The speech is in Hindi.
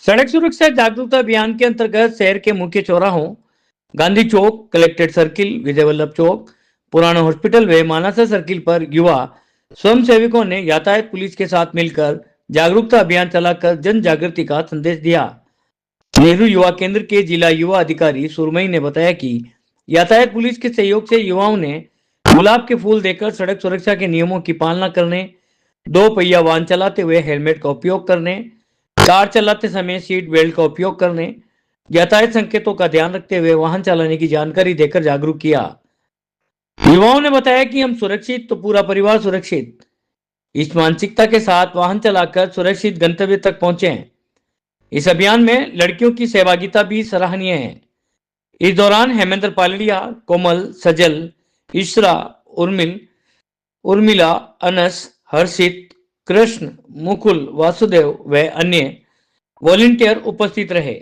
सड़क सुरक्षा जागरूकता अभियान के अंतर्गत शहर के मुख्य चौराहों गांधी चौक, कलेक्ट्रेट सर्किल, विजय वल्लभ चौक, पुराना हॉस्पिटल व मानसा सर्किल पर युवा स्वयं सेवकों ने यातायात पुलिस के साथ मिलकर जागरूकता अभियान चलाकर जन जागृति का संदेश दिया। नेहरू युवा केंद्र के जिला युवा अधिकारी सुरमई ने बताया कि यातायात पुलिस के सहयोग से युवाओं ने गुलाब के फूल देकर सड़क सुरक्षा के नियमों की पालना करने, दो पहिया वाहन चलाते हुए हेलमेट का उपयोग करने, कार चलाते समय सीट बेल्ट का उपयोग करने, यातायात संकेतों का ध्यान रखते हुए वाहन चलाने की जानकारी देकर जागरूक किया। युवाओं ने बताया कि हम सुरक्षित तो पूरा परिवार सुरक्षित, इस मानसिकता के साथ वाहन चलाकर सुरक्षित गंतव्य तक पहुंचे हैं। इस अभियान में लड़कियों की सहभागिता भी सराहनीय है। इस दौरान हेमेंद्र पालड़िया, कोमल, सजल, इशरा, उर्मिला, अनस, हर्षित, कृष्ण, मुकुल, वासुदेव व अन्य वॉलंटियर उपस्थित रहे।